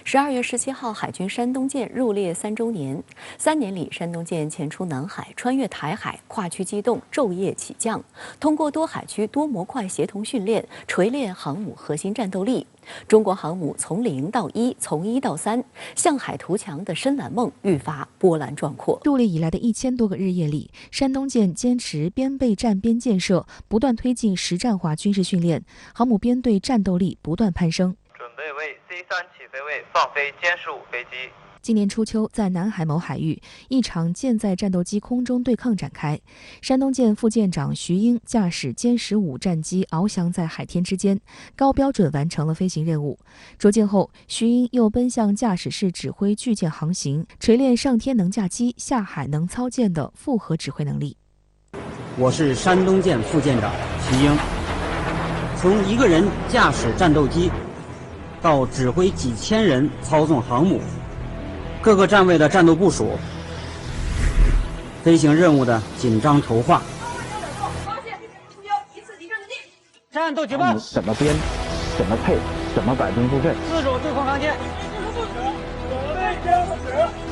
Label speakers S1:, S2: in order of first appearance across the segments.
S1: 12月17号，海军山东舰入列3周年。3年里，山东舰前出南海，穿越台海，跨区机动，昼夜起降，通过多海区多模块协同训练，锤炼航母核心战斗力。中国航母从0到1，从1到3，向海图强的深蓝梦愈发波澜壮阔。
S2: 入列以来的1000多个日夜里，山东舰坚持边备战边建设，不断推进实战化军事训练，航母编队战斗力不断攀升。
S3: 准备为 C3起飞位放飞歼15飞机。
S2: 今年初秋，在南海某海域，一场舰载战斗机空中对抗展开。山东舰副舰长徐英驾驶歼15战机翱翔在海天之间，高标准完成了飞行任务。着舰后，徐英又奔向驾驶室指挥巨舰航行，锤炼上天能架机、下海能操舰的复合指挥能力。
S4: 我是山东舰副舰长徐英，从一个人驾驶战斗机，到指挥几千人操纵航母。各个站位的战斗部署，飞行任务的紧张筹划，战斗举报，
S5: 怎么编，怎么配，怎么摆兵布阵，
S4: 自主对空航线，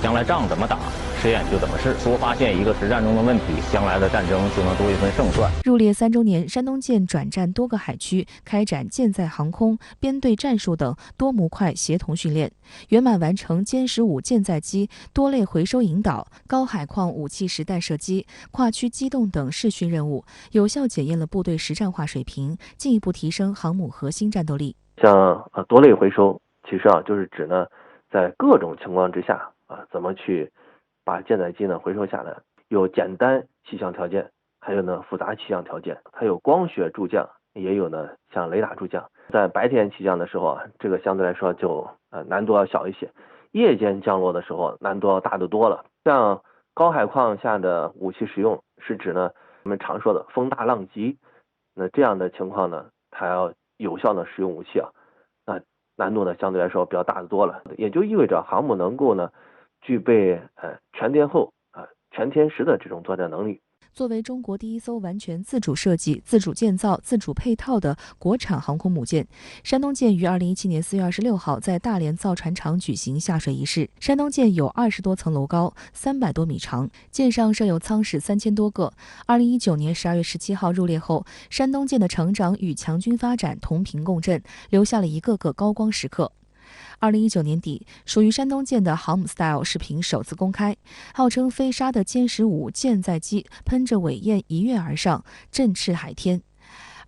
S5: 将来仗怎么打，实验就怎么试，多发现一个实战中的问题，将来的战争就能多一分胜算。
S2: 入列3周年，山东舰转战多个海区，开展舰载航空、编队战术等多模块协同训练，圆满完成歼15舰载机多类回收引导、高海况武器实弹射击、跨区机动等试训任务，有效检验了部队实战化水平，进一步提升航母核心战斗力。
S6: 像多类回收，其实就是指呢，在各种情况之下怎么去把舰载机呢回收下来，有简单气象条件，还有呢复杂气象条件，还有光学助降，也有呢像雷达助降。在白天起降的时候这个相对来说就难度要小一些，夜间降落的时候难度要大得多了。像高海况下的武器使用，是指呢我们常说的风大浪急，那这样的情况呢，它要有效的使用武器那难度呢相对来说比较大得多了，也就意味着航母能够呢具备全天候全天时的这种作战能力。
S2: 作为中国第一艘完全自主设计、自主建造、自主配套的国产航空母舰，山东舰于2017年4月26号在大连造船厂举行下水仪式。山东舰有20多层楼高，300多米长，舰上设有舱室3000多个。2019年12月17号入列后，山东舰的成长与强军发展同频共振，留下了一个个高光时刻。2019年底，属于山东舰的航母 Style 视频首次公开，号称飞鲨的歼15舰载机喷着尾焰一跃而上，振翅海天。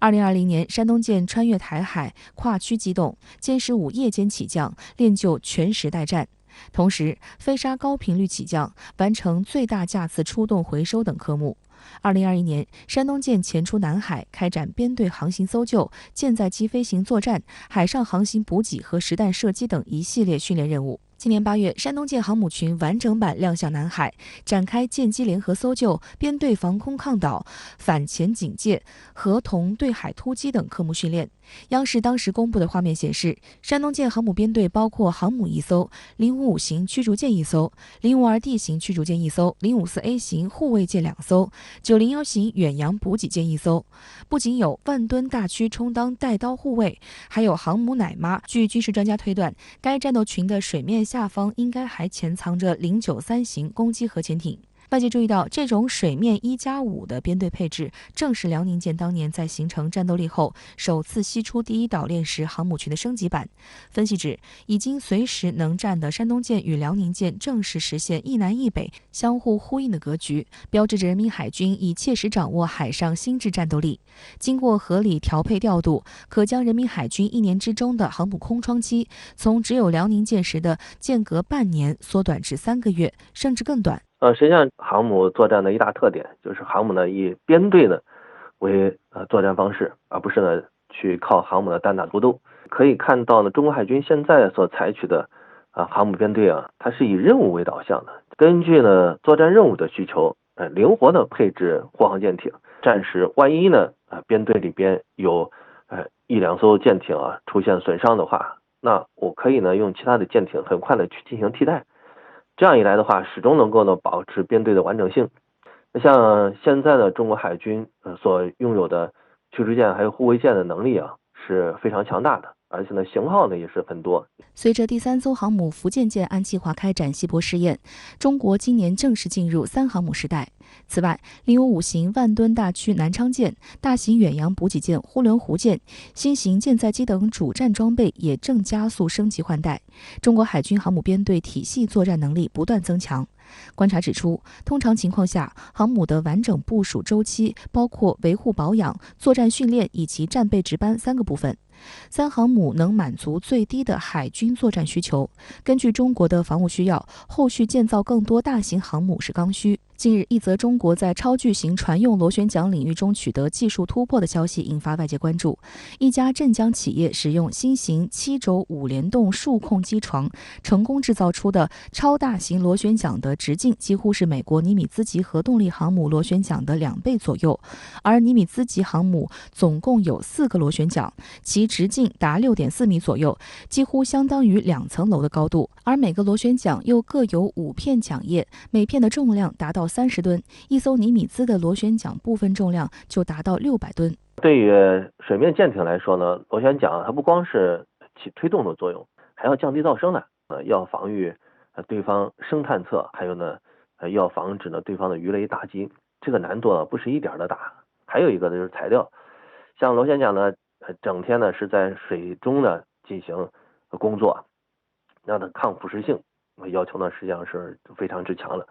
S2: 2020年，山东舰穿越台海，跨区机动，歼15夜间起降，练就全时待战。同时，飞鲨高频率起降，完成最大架次出动回收等科目。2021年，山东舰前出南海，开展编队航行搜救、舰载机飞行作战、海上航行补给和实弹射击等一系列训练任务。今年8月，山东舰航母群完整版亮相南海，展开舰机联合搜救、编队防空抗导、反潜警戒、合同对海突击等科目训练。央视当时公布的画面显示，山东舰航母编队包括航母1艘、055型驱逐舰1艘、052D 型驱逐舰1艘、054A 型护卫舰2艘、901型远洋补给舰1艘。不仅有万吨大驱充当带刀护卫，还有航母奶妈。据军事专家推断，该战斗群的水面下方应该还潜藏着093型攻击核潜艇。外界注意到，这种水面1+5的编队配置，正是辽宁舰当年在形成战斗力后，首次吸出第一岛链时航母群的升级版。分析指，已经随时能战的山东舰与辽宁舰正式实现一南一北相互呼应的格局，标志着人民海军已切实掌握海上新质战斗力。经过合理调配调度，可将人民海军1年之中的航母空窗期，从只有辽宁舰时的间隔半年缩短至3个月，甚至更短。
S6: 实际上航母作战的一大特点就是航母呢以编队呢为作战方式，而不是呢去靠航母的单打独斗。可以看到呢，中国海军现在所采取的航母编队它是以任务为导向的，根据呢作战任务的需求，灵活的配置护航舰艇。战时万一呢编队里边有1-2艘舰艇出现损伤的话，那我可以呢用其他的舰艇很快的去进行替代。这样一来的话，始终能够呢保持编队的完整性。那像现在的中国海军所拥有的驱逐舰还有护卫舰的能力是非常强大的。而且呢型号呢也是很多。
S2: 随着第3艘航母福建舰按计划开展稀薄试验，中国今年正式进入3航母时代。此外，055型万吨大驱南昌舰、大型远洋补给舰呼伦湖舰、新型舰载机等主战装备也正加速升级换代。中国海军航母编队体系作战能力不断增强。观察指出，通常情况下，航母的完整部署周期包括维护保养、作战训练以及战备值班3个部分。3航母能满足最低的海军作战需求。根据中国的防务需要，后续建造更多大型航母是刚需。近日，一则中国在超巨型船用螺旋桨领域中取得技术突破的消息引发外界关注。一家镇江企业使用新型7轴5联动数控机床，成功制造出的超大型螺旋桨的直径几乎是美国尼米兹级核动力航母螺旋桨的2倍左右，而尼米兹级航母总共有4个螺旋桨，其直径达6.4米左右，几乎相当于2层楼的高度，而每个螺旋桨又各有5片桨叶，每片的重量达到30吨，一艘尼米兹的螺旋桨部分重量就达到600吨。
S6: 对于水面舰艇来说呢，螺旋桨它不光是起推动的作用，还要降低噪声的，要防御对方声探测，还有呢要防止呢对方的鱼雷打击，这个难度呢不是一点的大。还有一个呢就是材料，像螺旋桨呢整天呢是在水中呢进行工作，那它抗腐蚀性要求呢实际上是非常之强的。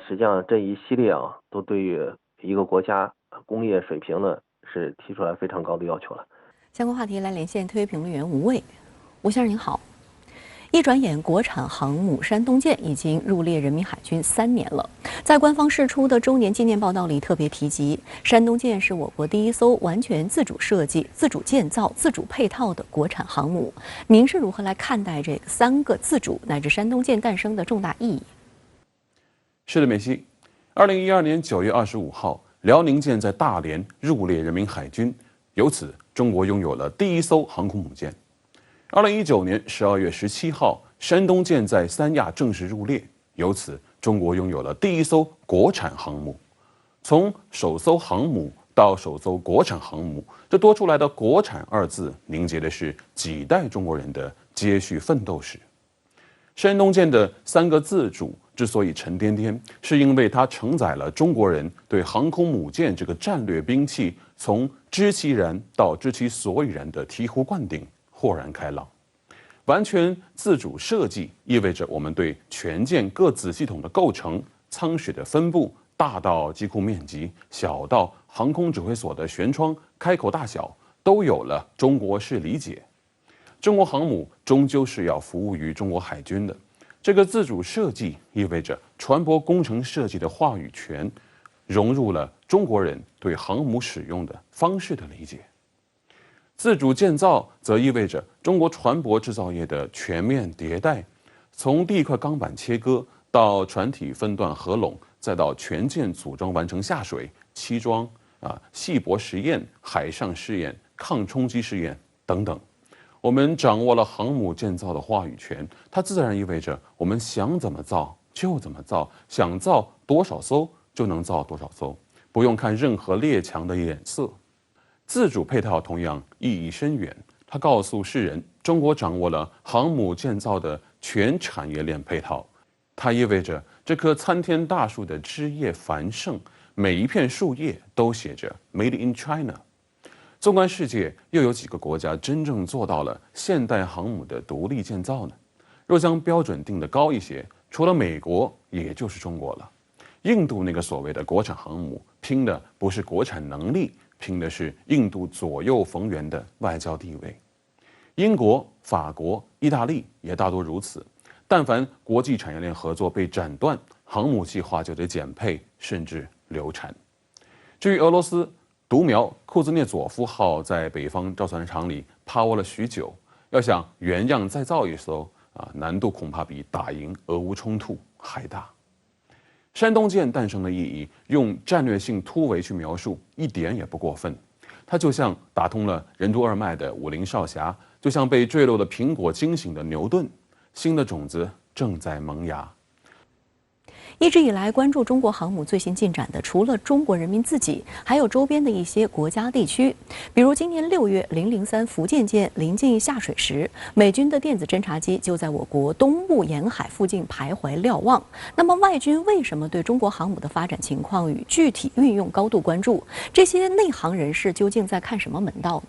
S6: 实际上这一系列都对于一个国家工业水平呢是提出来非常高的要求了。
S1: 相关话题来连线特约评论员吴卫。吴先生您好。一转眼，国产航母山东舰已经入列人民海军3年了。在官方释出的周年纪念报道里特别提及，山东舰是我国第一艘完全自主设计、自主建造、自主配套的国产航母。您是如何来看待这个3个自主乃至山东舰诞生的重大意义？
S7: 是的，美西。2012年9月25号，辽宁舰在大连入列人民海军，由此中国拥有了第一艘航空母舰。2019年12月17号，山东舰在三亚正式入列，由此中国拥有了第一艘国产航母。从首艘航母到首艘国产航母，这多出来的“国产”二字，凝结的是几代中国人的接续奋斗史。山东舰的3个自主之所以沉甸甸，是因为它承载了中国人对航空母舰这个战略兵器从知其然到知其所以然的醍醐灌顶，豁然开朗。完全自主设计意味着我们对全舰各子系统的构成、舱室的分布，大到机库面积，小到航空指挥所的舷窗开口大小，都有了中国式理解。中国航母终究是要服务于中国海军的，这个自主设计意味着船舶工程设计的话语权融入了中国人对航母使用的方式的理解。自主建造则意味着中国船舶制造业的全面迭代，从第一块钢板切割到船体分段合拢，再到全舰组装完成下水、漆装、细薄实验、海上试验、抗冲击试验等等。我们掌握了航母建造的话语权，它自然意味着我们想怎么造就怎么造，想造多少艘就能造多少艘，不用看任何列强的眼色。自主配套同样意义深远，它告诉世人，中国掌握了航母建造的全产业链配套。它意味着这棵参天大树的枝叶繁盛，每一片树叶都写着 Made in China。纵观世界，又有几个国家真正做到了现代航母的独立建造呢？若将标准定得高一些，除了美国，也就是中国了。印度那个所谓的国产航母，拼的不是国产能力，拼的是印度左右逢源的外交地位。英国、法国、意大利也大多如此。但凡国际产业链合作被斩断，航母计划就得减配，甚至流产。至于俄罗斯，独苗库兹涅佐夫号在北方造船厂里趴窝了许久，要想原样再造一艘难度恐怕比打赢俄乌冲突还大。山东舰诞生的意义，用战略性突围去描述，一点也不过分。它就像打通了任督二脉的武林少侠，就像被坠落的苹果惊醒的牛顿，新的种子正在萌芽。
S1: 一直以来关注中国航母最新进展的，除了中国人民自己，还有周边的一些国家地区。比如今年6月003福建舰临近下水时，美军的电子侦察机就在我国东部沿海附近徘徊瞭望。那么外军为什么对中国航母的发展情况与具体运用高度关注？这些内行人士究竟在看什么门道呢？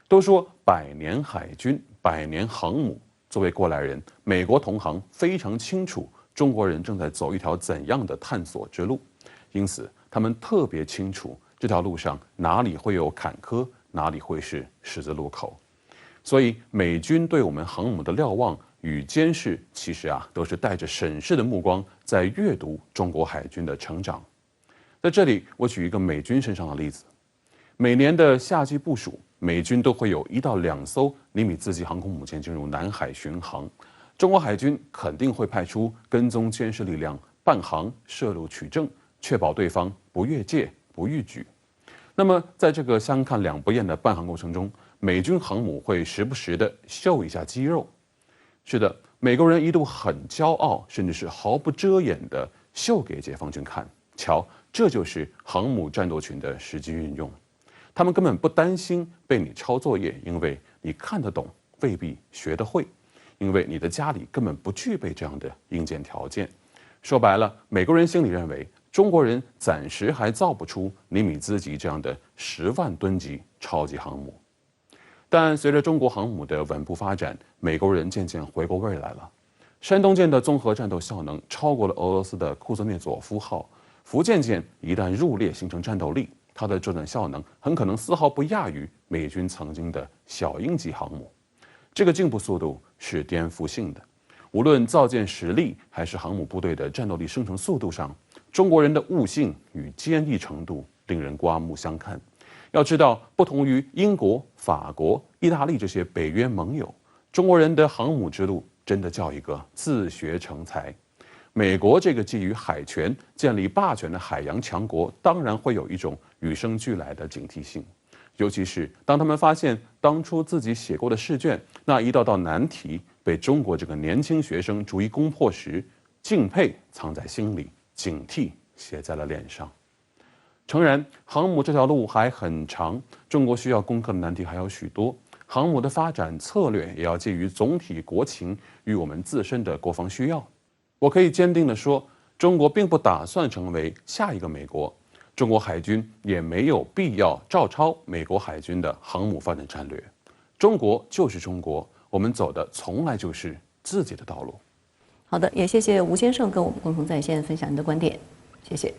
S7: 都说100年海军，100年航母。作为过来人，美国同行非常清楚中国人正在走一条怎样的探索之路，因此他们特别清楚这条路上哪里会有坎坷，哪里会是十字路口。所以美军对我们航母的瞭望与监视，其实都是带着审视的目光在阅读中国海军的成长。在这里，我举一个美军身上的例子：每年的夏季部署，美军都会有1到2艘尼米兹级航空母舰进入南海巡航，中国海军肯定会派出跟踪监视力量伴航涉路取证，确保对方不越界不逾矩。那么在这个相看两不厌的伴航过程中，美军航母会时不时地秀一下肌肉。是的，美国人一度很骄傲，甚至是毫不遮掩地秀给解放军看，瞧，这就是航母战斗群的实际运用。他们根本不担心被你抄作业，因为你看得懂，未必学得会，因为你的家里根本不具备这样的硬件条件。说白了，美国人心里认为中国人暂时还造不出尼米兹级这样的10万吨级超级航母。但随着中国航母的稳步发展，美国人渐渐回过味来了。山东舰的综合战斗效能超过了俄罗斯的库兹涅佐夫号，福建舰一旦入列形成战斗力，它的作战效能很可能丝毫不亚于美军曾经的小鹰级航母。这个进步速度是颠覆性的，无论造舰实力还是航母部队的战斗力生成速度上，中国人的悟性与坚毅程度令人刮目相看。要知道，不同于英国、法国、意大利这些北约盟友，中国人的航母之路真的叫一个自学成才。美国这个基于海权建立霸权的海洋强国，当然会有一种与生俱来的警惕性，尤其是当他们发现当初自己写过的试卷那一道道难题被中国这个年轻学生逐一攻破时，敬佩藏在心里，警惕写在了脸上。诚然，航母这条路还很长，中国需要攻克的难题还有许多，航母的发展策略也要基于总体国情与我们自身的国防需要。我可以坚定地说，中国并不打算成为下一个美国，中国海军也没有必要照抄美国海军的航母发展战略。中国就是中国，我们走的从来就是自己的道路。
S1: 好的，也谢谢吴先生跟我们共同在线分享您的观点，谢谢。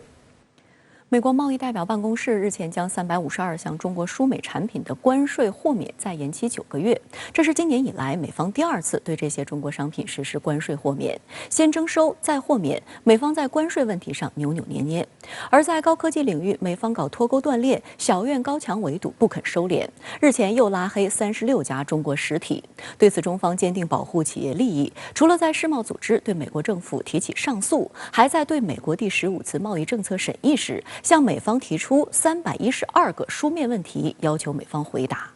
S1: 美国贸易代表办公室日前将352项中国输美产品的关税豁免再延期9个月，这是今年以来美方第2次对这些中国商品实施关税豁免，先征收再豁免，美方在关税问题上扭扭捏捏。而在高科技领域，美方搞脱钩断裂，小院高墙围堵，不肯收敛，日前又拉黑36家中国实体。对此，中方坚定保护企业利益，除了在世贸组织对美国政府提起上诉，还在对美国第15次贸易政策审议时向美方提出312个书面问题，要求美方回答。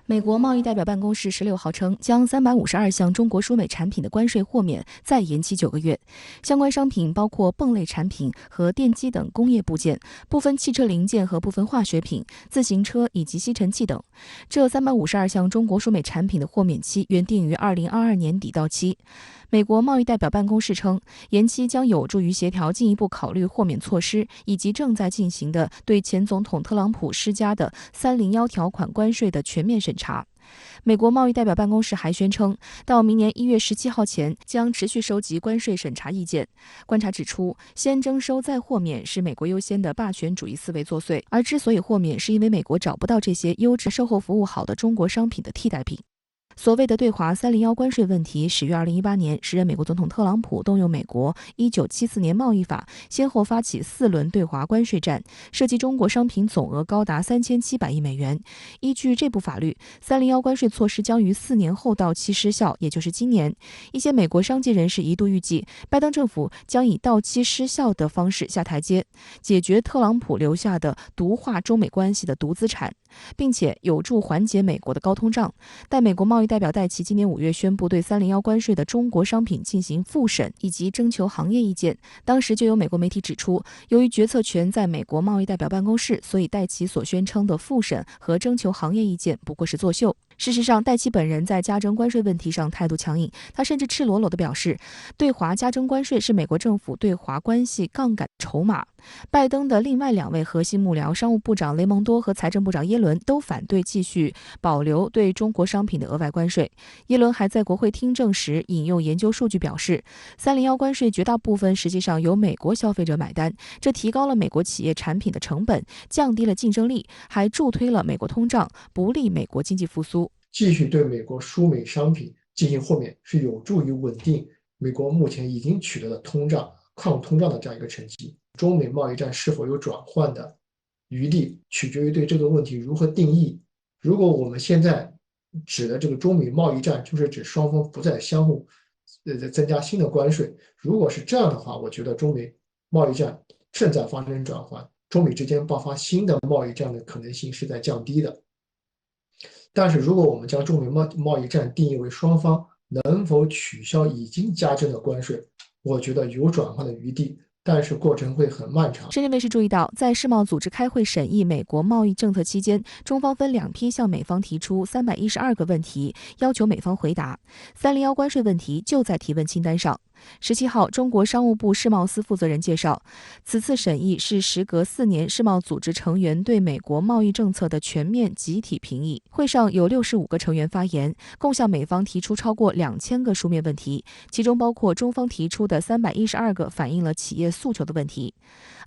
S2: 美国贸易代表办公室16号称，将352项中国输美产品的关税豁免再延期9个月。相关商品包括泵类产品和电机等工业部件、部分汽车零件和部分化学品、自行车以及吸尘器等。这352项中国输美产品的豁免期原定于2022年底到期。美国贸易代表办公室称，延期将有助于协调进一步考虑豁免措施，以及正在进行的对前总统特朗普施加的301条款关税的全面审查。美国贸易代表办公室还宣称，到明年1月17号前将持续收集关税审查意见。观察指出，先征收再豁免是美国优先的霸权主义思维作祟，而之所以豁免，是因为美国找不到这些优质、售后服务好的中国商品的替代品。所谓的对华301关税问题始于2018年，时任美国总统特朗普动用美国1974年贸易法，先后发起4轮对华关税战，涉及中国商品总额高达3700亿美元。依据这部法律，301关税措施将于4年后到期失效，也就是今年。一些美国商界人士一度预计，拜登政府将以到期失效的方式下台阶，解决特朗普留下的毒化中美关系的毒资产，并且有助缓解美国的高通胀。但美国贸易易代表戴琪今年5月宣布对301关税的中国商品进行复审以及征求行业意见。当时就有美国媒体指出，由于决策权在美国贸易代表办公室，所以戴琪所宣称的复审和征求行业意见不过是作秀。事实上，戴琪本人在加征关税问题上态度强硬，他甚至赤裸裸地表示，对华加征关税是美国政府对华关系杠杆筹码。拜登的另外2位核心幕僚，商务部长雷蒙多和财政部长耶伦都反对继续保留对中国商品的额外关税。耶伦还在国会听证时引用研究数据表示，301关税绝大部分实际上由美国消费者买单，这提高了美国企业产品的成本，降低了竞争力，还助推了美国通胀，不利美国经济复苏。
S8: 继续对美国输美商品进行豁免，是有助于稳定美国目前已经取得的抗通胀的这样一个成绩。中美贸易战是否有转换的余地，取决于对这个问题如何定义。如果我们现在指的这个中美贸易战就是指双方不再相互增加新的关税，如果是这样的话，我觉得中美贸易战正在发生转换，中美之间爆发新的贸易战的可能性是在降低的。但是如果我们将中美贸易战定义为双方能否取消已经加征的关税，我觉得有转换的余地，但是过程会很漫长。
S2: 深圳卫视注意到，在世贸组织开会审议美国贸易政策期间，中方分2批向美方提出312个问题，要求美方回答。301关税问题就在提问清单上。17号，中国商务部世贸司负责人介绍，此次审议是时隔4年世贸组织成员对美国贸易政策的全面集体评议。会上有65个成员发言，共向美方提出超过2000个书面问题，其中包括中方提出的312个反映了企业诉求的问题。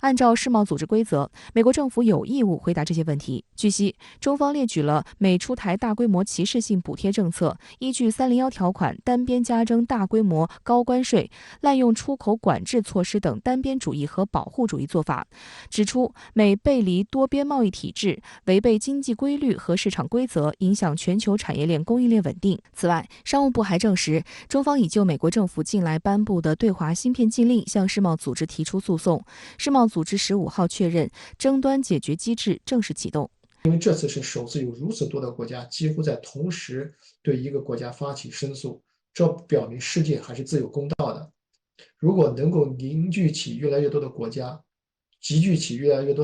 S2: 按照世贸组织规则，美国政府有义务回答这些问题。据悉，中方列举了美出台大规模歧视性补贴政策，依据301条款单边加征大规模高关税、滥用出口管制措施等单边主义和保护主义做法，指出美背离多边贸易体制，违背经济规律和市场规则，影响全球产业链供应链稳定。此外，商务部还证实，中方已就美国政府近来颁布的对华芯片禁令向世贸组织提出诉讼。世贸组织15号确认，争端解决机制正式启动。
S8: 因为这次是首次有如此多的国家几乎在同时对一个国家发起申诉，这表明世界还是自有公道的。如果能够凝聚起越来越多的国家，集聚起越来越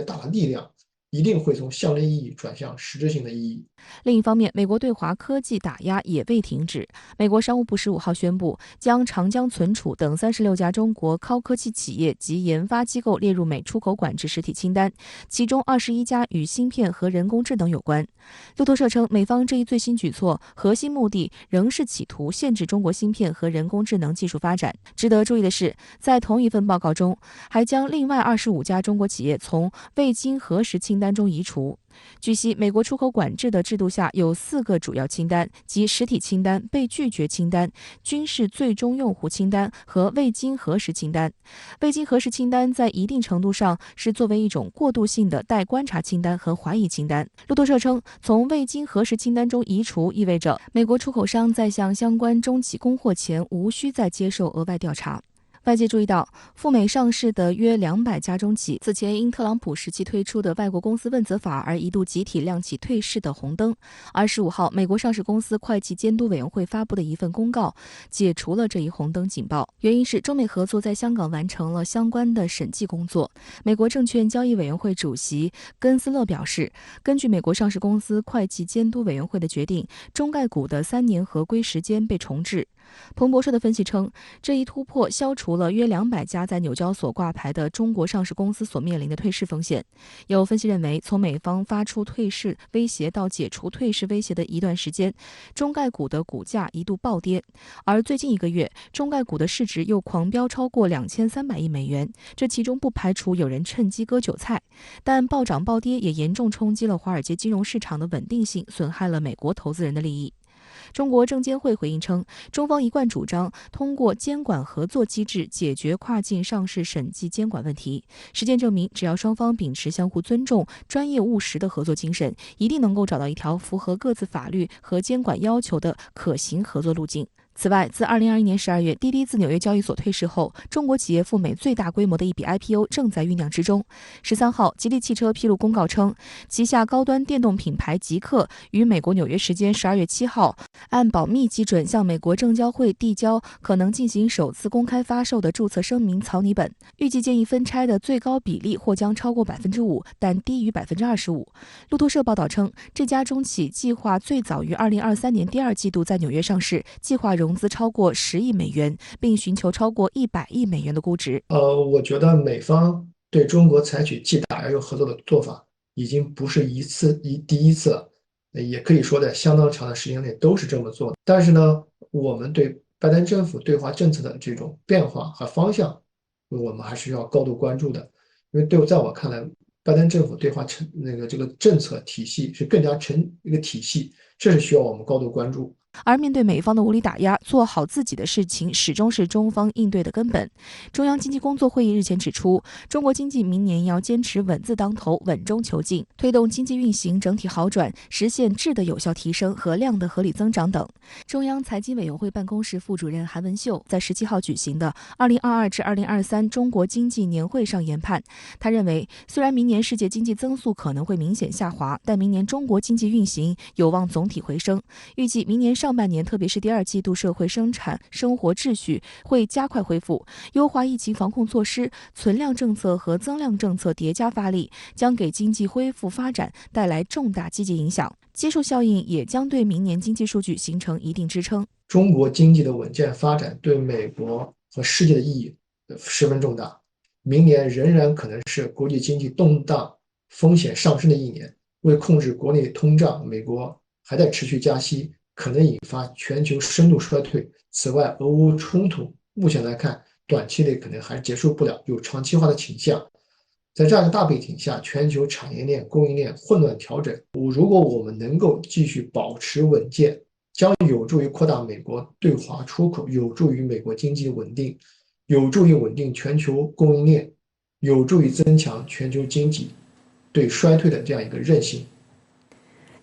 S8: 大的力量，一定会从象征意义转向实质性的意义。
S2: 另一方面，美国对华科技打压也未停止。美国商务部15号宣布，将长江存储等36家中国高科技企业及研发机构列入美出口管制实体清单，其中21家与芯片和人工智能有关。路透社称，美方这一最新举措核心目的仍是企图限制中国芯片和人工智能技术发展。值得注意的是，在同一份报告中，还将另外25家中国企业从未经核实清单中移除。据悉，美国出口管制的制度下有4个主要清单，即实体清单、被拒绝清单、军事最终用户清单和未经核实清单。未经核实清单在一定程度上是作为一种过渡性的待观察清单和怀疑清单。路透社称，从未经核实清单中移除意味着美国出口商在向相关中企供货前无需再接受额外调查。外界注意到，赴美上市的约200家中企，此前因特朗普时期推出的外国公司问责法而一度集体亮起退市的红灯。而15号，美国上市公司会计监督委员会发布的一份公告，解除了这一红灯警报。原因是中美合作在香港完成了相关的审计工作。美国证券交易委员会主席根斯勒表示，根据美国上市公司会计监督委员会的决定，中概股的3年合规时间被重置。彭博社的分析称，这一突破消除了约200家在纽交所挂牌的中国上市公司所面临的退市风险。有分析认为，从美方发出退市威胁到解除退市威胁的一段时间，中概股的股价一度暴跌，而最近1个月，中概股的市值又狂飙超过2300亿美元，这其中不排除有人趁机割韭菜，但暴涨暴跌也严重冲击了华尔街金融市场的稳定性，损害了美国投资人的利益。中国证监会回应称，中方一贯主张通过监管合作机制解决跨境上市审计监管问题。实践证明，只要双方秉持相互尊重、专业务实的合作精神，一定能够找到一条符合各自法律和监管要求的可行合作路径。此外，自2021年12月滴滴自纽约交易所退市后，中国企业赴美最大规模的一笔 IPO 正在酝酿之中。13号，吉利汽车披露公告称，旗下高端电动品牌极氪于美国纽约时间12月7号，按保密基准向美国证交会递交可能进行首次公开发售的注册声明草拟本，预计建议分拆的最高比例或将超过5%，但低于25%。路透社报道称，这家中企计划最早于2023年第2季度在纽约上市，计划融资超过10亿美元，并寻求超过100亿美元的估值。
S8: 我觉得美方对中国采取既打压又合作的做法，已经不是第一次了，也可以说在相当长的时间内都是这么做的。但是呢，我们对拜登政府对华政策的这种变化和方向，我们还是要高度关注的。因为在我看来，拜登政府对华这个政策体系是更加成一个体系，这是需要我们高度关注。
S2: 而面对美方的无理打压，做好自己的事情始终是中方应对的根本。中央经济工作会议日前指出，中国经济明年要坚持稳字当头、稳中求进，推动经济运行整体好转，实现质的有效提升和量的合理增长等。中央财经委员会办公室副主任韩文秀在17号举行的2022至2023中国经济年会上研判，他认为，虽然明年世界经济增速可能会明显下滑，但明年中国经济运行有望总体回升，预计明年上半年，特别是第2季度，社会生产生活秩序会加快恢复，优化疫情防控措施、存量政策和增量政策叠加发力，将给经济恢复发展带来重大积极影响。基数效应也将对明年经济数据形成一定支撑。
S8: 中国经济的稳健发展对美国和世界的意义十分重大，明年仍然可能是国际经济动荡、风险上升的一年。为控制国内通胀，美国还在持续加息，可能引发全球深度衰退。此外，俄乌冲突目前来看，短期内可能还结束不了，有长期化的倾向。在这样一个大背景下，全球产业链、供应链混乱调整，如果我们能够继续保持稳健，将有助于扩大美国对华出口，有助于美国经济稳定，有助于稳定全球供应链，有助于增强全球经济对衰退的这样一个韧性。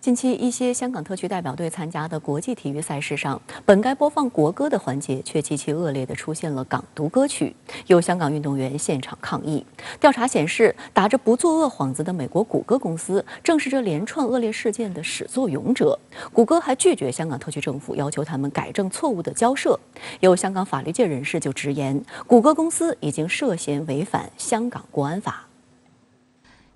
S1: 近期，一些香港特区代表队参加的国际体育赛事上，本该播放国歌的环节却极其恶劣地出现了港独歌曲，有香港运动员现场抗议。调查显示，打着不做恶幌子的美国谷歌公司，正是这连串恶劣事件的始作俑者。谷歌还拒绝香港特区政府要求他们改正错误的交涉。有香港法律界人士就直言，谷歌公司已经涉嫌违反香港国安法。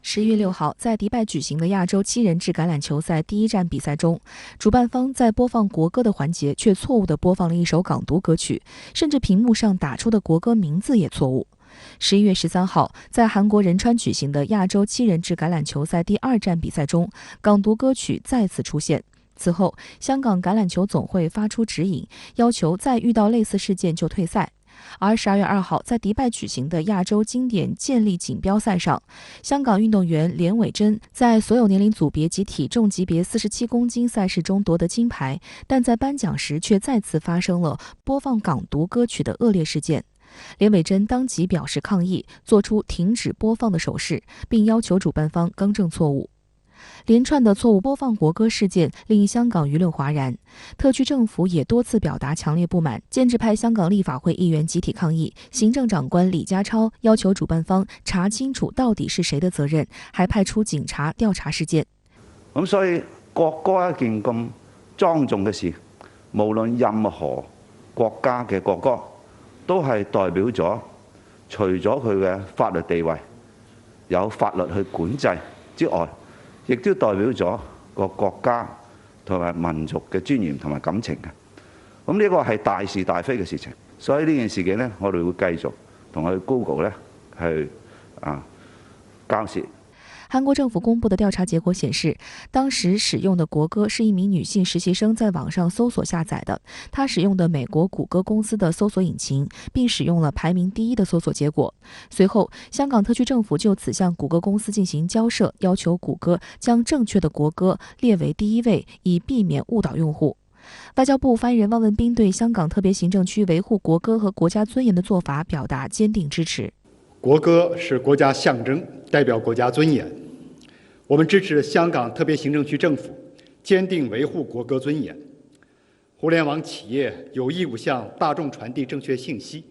S2: 11月6号，在迪拜举行的亚洲7人制橄榄球赛第1站比赛中，主办方在播放国歌的环节却错误地播放了一首港独歌曲，甚至屏幕上打出的国歌名字也错误。11月13号，在韩国仁川举行的亚洲7人制橄榄球赛第2站比赛中，港独歌曲再次出现。此后，香港橄榄球总会发出指引，要求再遇到类似事件就退赛。而12月2号，在迪拜举行的亚洲经典健力锦标赛上，香港运动员连伟珍在所有年龄组别及体重级别47公斤赛事中夺得金牌，但在颁奖时却再次发生了播放港独歌曲的恶劣事件。连伟珍当即表示抗议，做出停止播放的手势，并要求主办方更正错误。连串的错误播放国歌事件令香港舆论哗然，特区政府也多次表达强烈不满，建制派香港立法会议员集体抗议，行政长官李家超要求主办方查清楚到底是誰的責任，還派出警察調查事件。
S9: 咁所以國歌一件咁莊重嘅事，無論任何國家嘅國歌，都係代表咗除咗佢嘅法律地位有法律去管制之外，亦都代表咗個國家同埋民族嘅尊嚴同埋感情嘅。咁呢個係大是大非嘅事情，所以呢件事件呢，我哋會繼續同佢 Google 呢去交涉。
S2: 韓國政府公布的調查結果顯示，當時使用的國歌是一名女性實習生在網上搜索下載的，她使用的美國谷歌公司的搜索引擎，並使用了排名第1的搜索結果。隨後，香港特區政府就此向谷歌公司進行交涉，要求谷歌將正確的國歌列為第1位，以避免誤導用戶。外交部發言人汪文斌對香港特別行政區維護國歌和國家尊嚴的做法表達堅定支持。
S10: 國歌是國家象徵，代表國家尊嚴。我們支持香港特別行政區政府堅定維護國歌尊嚴。互联网企业有义务向大众传递正确信息，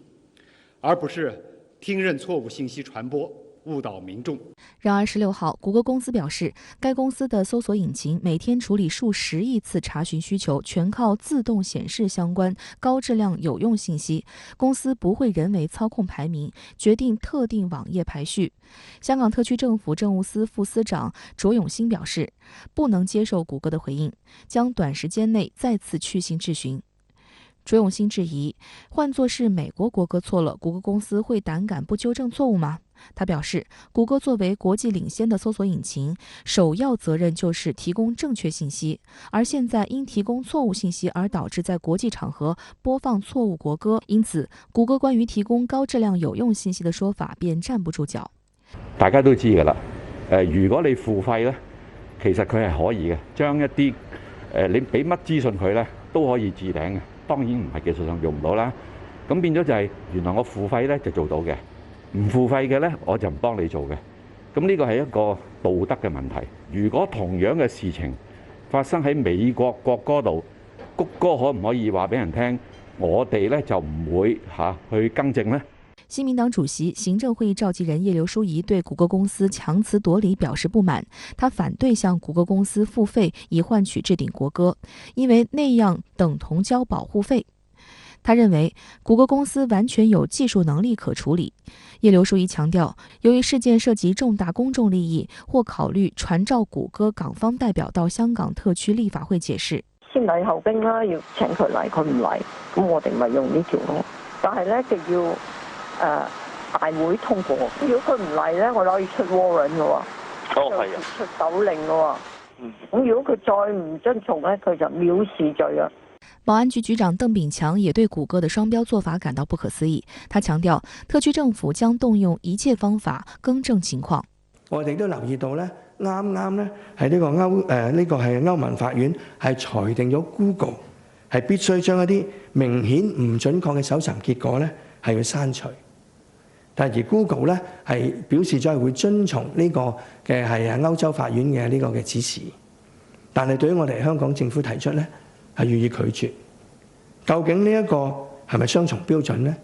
S10: 而不是听任错误信息传播，误导民众。
S2: 然而16号，谷歌公司表示，该公司的搜索引擎每天处理数10亿次查询需求，全靠自动显示相关高质量有用信息。公司不会人为操控排名，决定特定网页排序。香港特区政府政务司副司长卓永兴表示，不能接受谷歌的回应，将短时间内再次去信质询。卓永兴质疑，换作是美国国歌错了，谷歌公司会胆敢不纠正错误吗？他表示，谷歌作为国际领先的搜索引擎，首要责任就是提供正确信息，而现在因提供错误信息而導致在國際場合播放錯誤國歌，因此谷歌關於提供高質量有用信息的說法便站不住腳。
S11: 大家都知㗎啦，如果你付費呢，其實佢係可以嘅，將一啲你俾乜資訊佢呢都可以置頂嘅。當然唔係技術上用唔到啦，咁變咗就係原來我付費呢就做到嘅，唔付費嘅呢我就唔幫你做嘅。咁呢個係一個道德嘅問題。如果同樣嘅事情發生喺美國國歌度，谷歌可唔可以話俾人聽，我哋呢就唔會去更正呢？
S2: 新民黨主席、行政會議召集人葉劉淑儀對谷歌公司強詞奪理表示不滿，他反對向谷歌公司付費以換取置頂國歌，因為那樣等同交保護費。他認為谷歌公司完全有技術能力可處理。葉劉淑儀強調，由於事件涉及重大公眾利益，或考慮傳召谷歌港方代表到香港特區立法會解釋。
S12: 先禮後兵啦，要請佢嚟，佢唔嚟，咁我哋咪用呢條咯。但係咧就要大會通過。如果佢唔嚟咧，我哋可以出 warrant 嘅喎，出手令嘅喎。咁如果佢再唔遵從咧，佢就藐視罪啊。
S2: 保安局局長鄧炳強也對谷歌的雙標做法感到不可思議。他強調，特區政府將動用一切方法更正情況。
S13: 我哋都留意到咧，啱啱咧係呢個係歐盟法院係裁定咗 Google 係必須將一啲明顯唔準確嘅搜尋結果咧係要刪除。但而 Google 咧係表示咗係會遵從呢個嘅係歐洲法院嘅呢個嘅指示，但係對於我哋香港政府提出咧係予以拒絕。究竟呢一個係咪雙重標準呢？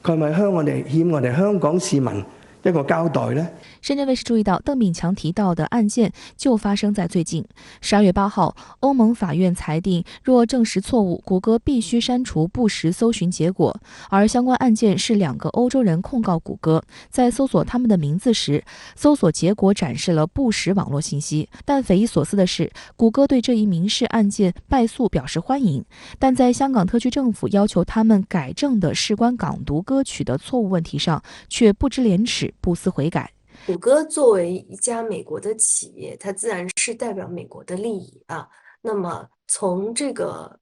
S13: 佢係咪欠我哋香港市民一個交代呢？
S2: 深圳衛視注意到，鄧炳強提到的案件就發生在最近。12月8號，歐盟法院裁定，若證實錯誤，谷歌必須刪除不實搜尋結果。而相關案件是2個歐洲人控告谷歌，在搜索他們的名字時，搜索結果展示了不實網絡信息。但匪夷所思的是，谷歌對這一民事案件敗訴表示歡迎，但在香港特區政府要求他們改正的事關港獨歌曲的錯誤問題上，卻不知廉恥，不思悔改。
S14: 谷歌作為一家美國的企業，它自然是代表美國的利益啊。那麼從這個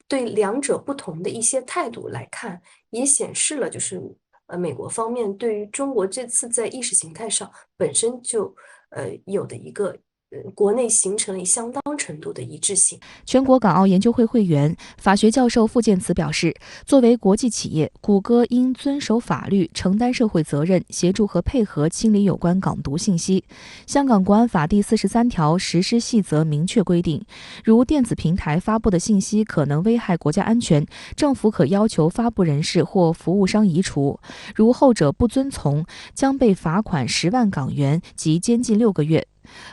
S14: 對兩者不同的一些態度來看，也顯示了就是美國方面對於中國這次在意識形態上本身就有的一個國內形成了相當程度的一致性。
S2: 全國港澳研究會會員、法學教授傅建慈表示，作為國際企業，谷歌應遵守法律，承擔社會責任，協助和配合清理有關港獨信息。香港國安法第43條實施細則明確規定，如電子平台發布的信息可能危害國家安全，政府可要求發布人士或服務商移除，如後者不遵從，將被罰款10萬港元及監禁6個月。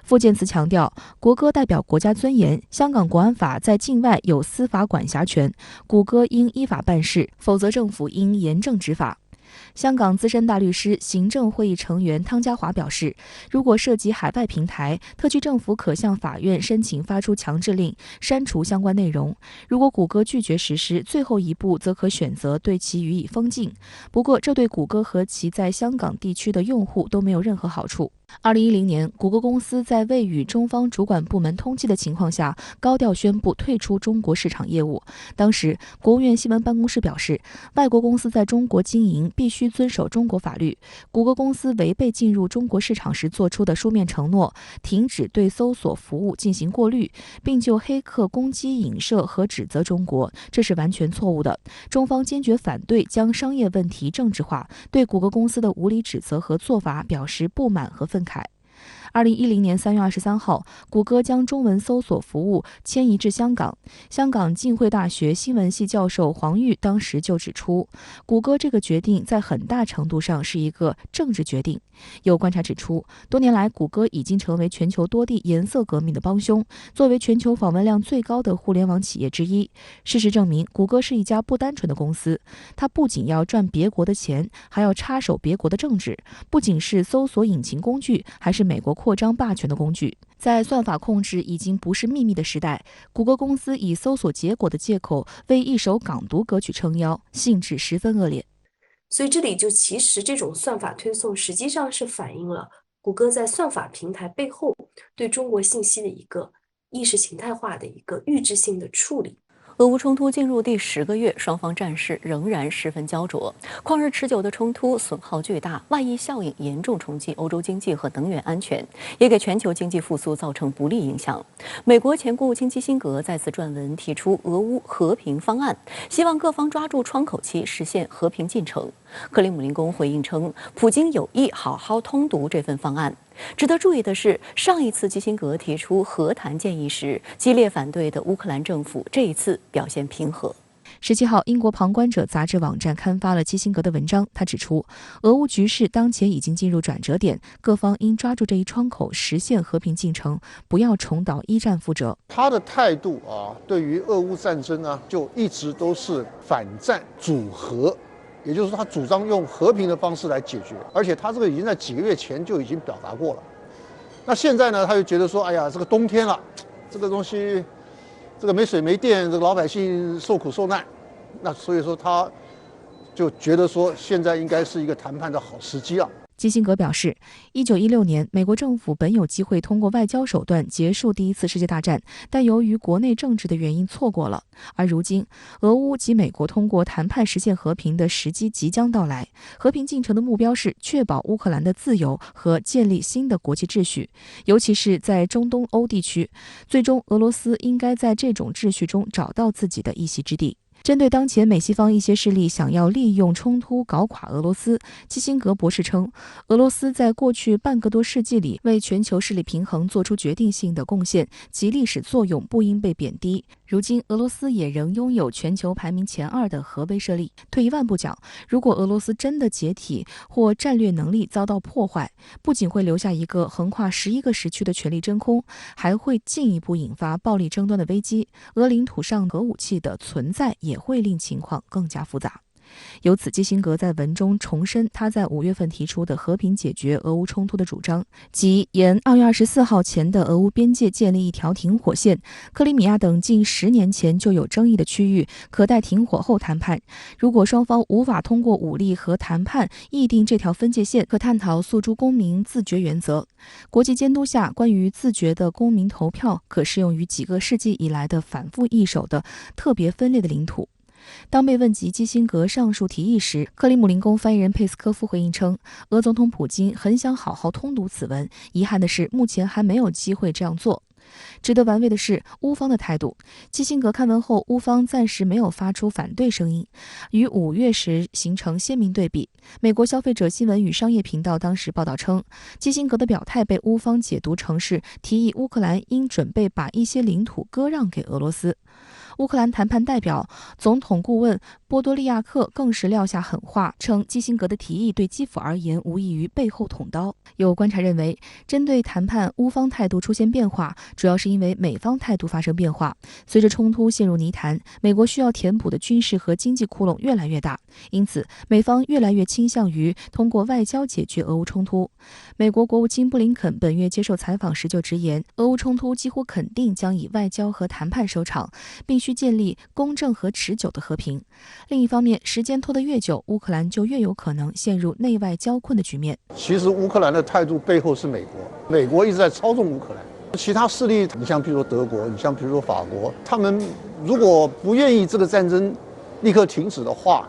S2: 傅建慈強調，國歌代表國家尊嚴，香港國安法在境外有司法管轄權，谷歌應依法辦事，否則政府應嚴正執法。香港資深大律師、行政會議成員湯家驊表示，如果涉及海外平台，特區政府可向法院申請發出強制令，刪除相關內容。如果谷歌拒絕實施，最後一步則可選擇對其予以封禁。不過，這對谷歌和其在香港地區的用戶都沒有任何好處。2010年，谷歌公司在未與中方主管部門通緝的情況下，高調宣布退出中國市場業務。當時，國務院新聞辦公室表示，外國公司在中國經營必須遵守中國法律。谷歌公司違背進入中國市場時作出的書面承諾，停止對搜索服務進行過濾，並就黑客攻擊影射和指責中國，這是完全錯誤的。中方堅決反對將商業問題政治化，對谷歌公司的無理指責和做法表示不滿和憤慨。2010年3月23号，谷歌将中文搜索服务迁移至香港。香港浸会大学新闻系教授黄玉当时就指出，谷歌这个决定在很大程度上是一个政治决定。有观察指出，多年来谷歌已经成为全球多地颜色革命的帮凶，作为全球访问量最高的互联网企业之一。事实证明，谷歌是一家不单纯的公司，它不仅要赚别国的钱，还要插手别国的政治，不仅是搜索引擎工具，还是美国扩张霸权的工具。在算法控制已经不是秘密的时代，谷歌公司以搜索结果的借口为一首港独歌曲撑腰，性质十分恶劣。
S14: 所以这里就其实这种算法推送实际上是反映了谷歌在算法平台背后对中国信息的一个意识形态化的一个预制性的处理。
S1: 俄乌冲突进入第10个月，双方战事仍然十分焦灼。旷日持久的冲突损耗巨大，外溢效应严重冲击欧洲经济和能源安全，也给全球经济复苏造成不利影响。美国前国务卿基辛格再次撰文提出俄乌和平方案，希望各方抓住窗口期实现和平进程。克里姆林宫回应称，普京有意好好通读这份方案。值得注意的是，上一次基辛格提出和谈建议时，激烈反对的乌克兰政府这一次表现平和。
S2: 17号，英国旁观者杂志网站刊发了基辛格的文章，他指出，俄乌局势当前已经进入转折点，各方应抓住这一窗口，实现和平进程，不要重蹈一战覆辙。
S15: 他的态度对于俄乌战争呢，就一直都是反战主和。也就是说，他主张用和平的方式来解决，而且他这个已经在几个月前就已经表达过了。那现在呢，他就觉得说，哎呀，这个冬天了，这个东西，这个没水没电，这个老百姓受苦受难，那所以说他就觉得说，现在应该是一个谈判的好时机了。
S2: 基辛格表示，1916年，美国政府本有机会通过外交手段结束第一次世界大战，但由于国内政治的原因错过了。而如今，俄乌及美国通过谈判实现和平的时机即将到来。和平进程的目标是确保乌克兰的自由和建立新的国际秩序，尤其是在中东欧地区。最终，俄罗斯应该在这种秩序中找到自己的一席之地。针对当前美西方一些势力想要利用冲突搞垮俄罗斯，基辛格博士称，俄罗斯在过去半个多世纪里为全球势力平衡做出决定性的贡献，其历史作用不应被贬低。如今，俄罗斯也仍拥有全球排名前2的核威慑力。退一万步讲，如果俄罗斯真的解体或战略能力遭到破坏，不仅会留下一个横跨11个时区的权力真空，还会进一步引发暴力争端的危机。俄领土上核武器的存在也会令情况更加复杂。由此，基辛格在文中重申他在5月份提出的和平解决俄乌冲突的主张，即沿2月24号前的俄乌边界建立一条停火线，克里米亚等近10年前就有争议的区域可待停火后谈判。如果双方无法通过武力和谈判议定这条分界线，可探讨诉诸公民自决原则。国际监督下，关于自决的公民投票可适用于几个世纪以来的反复易手的特别分裂的领土。当被问及基辛格上述提议时，克里姆林宫发言人佩斯科夫回应称，俄总统普京很想好好通读此文，遗憾的是目前还没有机会这样做。值得玩味的是乌方的态度，基辛格看文后，乌方暂时没有发出反对声音，与5月时形成鲜明对比。美国消费者新闻与商业频道当时报道称，基辛格的表态被乌方解读成是提议乌克兰应准备把一些领土割让给俄罗斯。乌克兰谈判代表、总统顾问波多利亚克更是撂下狠话，称基辛格的提议对基辅而言无异于背后捅刀。有观察认为，针对谈判，乌方态度出现变化，主要是因为美方态度发生变化。随着冲突陷入泥潭，美国需要填补的军事和经济窟窿越来越大，因此美方越来越倾向于通过外交解决俄乌冲突。美国国务卿布林肯本月接受采访时就直言，俄乌冲突几乎肯定将以外交和谈判收场，并需建立公正和持久的和平。另一方面，时间拖得越久，乌克兰就越有可能陷入内外交困的局面。
S15: 其实乌克兰的态度背后是美国，美国一直在操纵乌克兰。其他势力，你像比如说德国，你像比如说法国，他们如果不愿意这个战争立刻停止的话，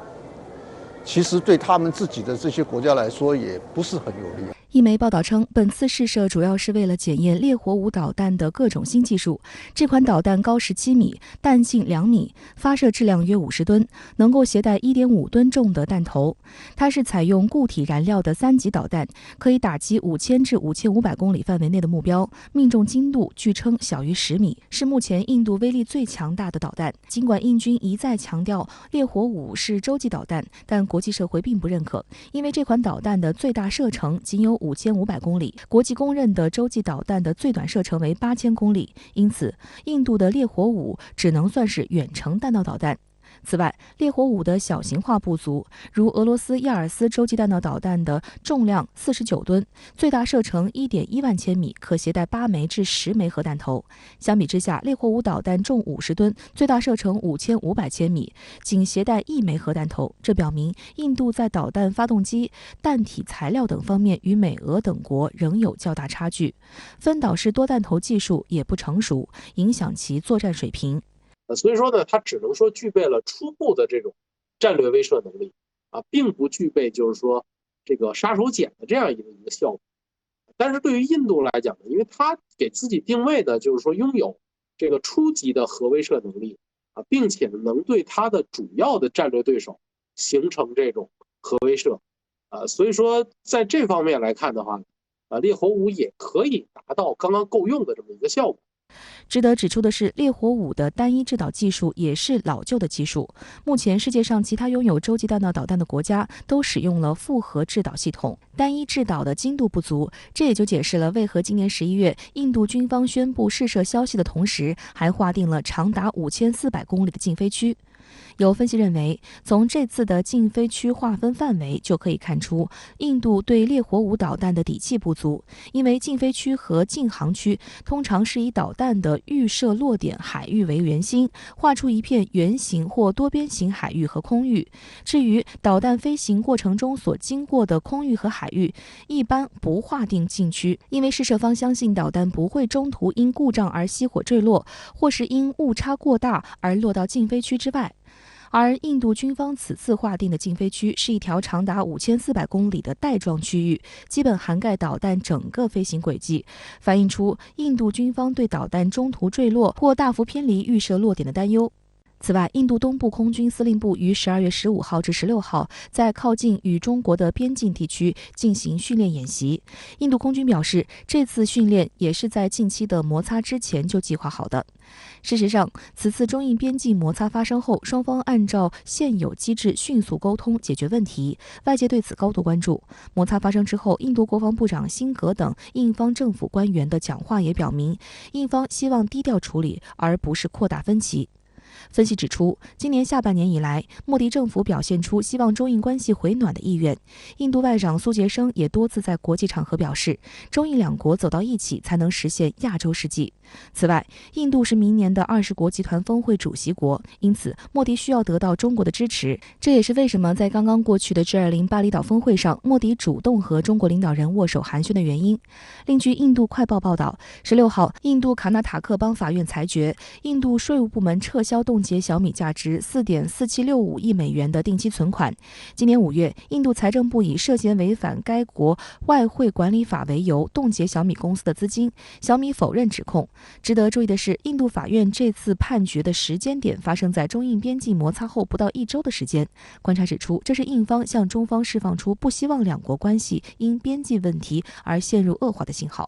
S15: 其实对他们自己的这些国家来说也不是很有利。
S2: 一媒报道称，本次试射主要是为了检验烈火5导弹的各种新技术。这款导弹高17米，弹径2米，发射质量约50吨，能够携带1.5吨重的弹头。它是采用固体燃料的3级导弹，可以打击5000至5500公里范围内的目标，命中精度据称小于10米，是目前印度威力最强大的导弹。尽管印军一再强调烈火5是洲际导弹，但国际社会并不认可，因为这款导弹的最大射程仅有5500公里，国际公认的洲际导弹的最短射程为8000公里，因此印度的烈火5只能算是远程弹道导弹。此外，烈火5的小型化不足，如俄罗斯亚尔斯洲际弹道导弹的重量49吨，最大射程1.1万千米，可携带8枚至10枚核弹头。相比之下，烈火5导弹重50吨，最大射程5500千米，仅携带1枚核弹头。这表明印度在导弹发动机、弹体材料等方面与美俄等国仍有较大差距，分导式多弹头技术也不成熟，影响其作战水平。
S16: 所以说呢，它只能说具备了初步的这种战略威慑能力并不具备就是说这个杀手锏的这样一个效果。但是对于印度来讲呢，因为它给自己定位的就是说拥有这个初级的核威慑能力并且能对它的主要的战略对手形成这种核威慑所以说在这方面来看的话烈火5也可以达到刚刚够用的这么一个效果。
S2: 值得指出的是，烈火5的单一制导技术也是老旧的技术。目前世界上其他拥有洲际弹道导弹的国家都使用了复合制导系统，单一制导的精度不足，这也就解释了为何今年11月印度军方宣布试射消息的同时，还划定了长达5400公里的禁飞区。有分析认为，从这次的禁飞区划分范围就可以看出，印度对烈火5导弹的底气不足。因为禁飞区和禁航区通常是以导弹的预设落点海域为圆心，画出一片圆形或多边形海域和空域。至于导弹飞行过程中所经过的空域和海域，一般不划定禁区，因为试射方相信导弹不会中途因故障而熄火坠落，或是因误差过大而落到禁飞区之外。而印度军方此次划定的禁飞区是一条长达5400公里的带状区域，基本涵盖导弹整个飞行轨迹，反映出印度军方对导弹中途坠落或大幅偏离预设落点的担忧。此外，印度东部空军司令部于12月15号至16号在靠近与中国的边境地区进行训练演习。印度空军表示，这次训练也是在近期的摩擦之前就计划好的。事实上，此次中印边境摩擦发生后，双方按照现有机制迅速沟通解决问题，外界对此高度关注。摩擦发生之后，印度国防部长辛格等印方政府官员的讲话也表明，印方希望低调处理，而不是扩大分歧。分析指出，今年下半年以来，莫迪政府表现出希望中印关系回暖的意愿。印度外长苏杰生也多次在国际场合表示，中印两国走到一起才能实现亚洲世纪。此外，印度是明年的20国集团峰会主席国，因此莫迪需要得到中国的支持。这也是为什么在刚刚过去的 G20 巴厘岛峰会上，莫迪主动和中国领导人握手寒暄的原因。另据印度快报报道，16号，印度卡纳塔克邦法院裁决，印度税务部门撤销冻结小米价值4.4765亿美元的定期存款。今年5月，印度财政部以涉嫌违反该国外汇管理法为由冻结小米公司的资金，小米否认指控。值得注意的是，印度法院这次判决的时间点发生在中印边境摩擦后不到1周的时间。观察指出，这是印方向中方释放出不希望两国关系因边境问题而陷入恶化的信号。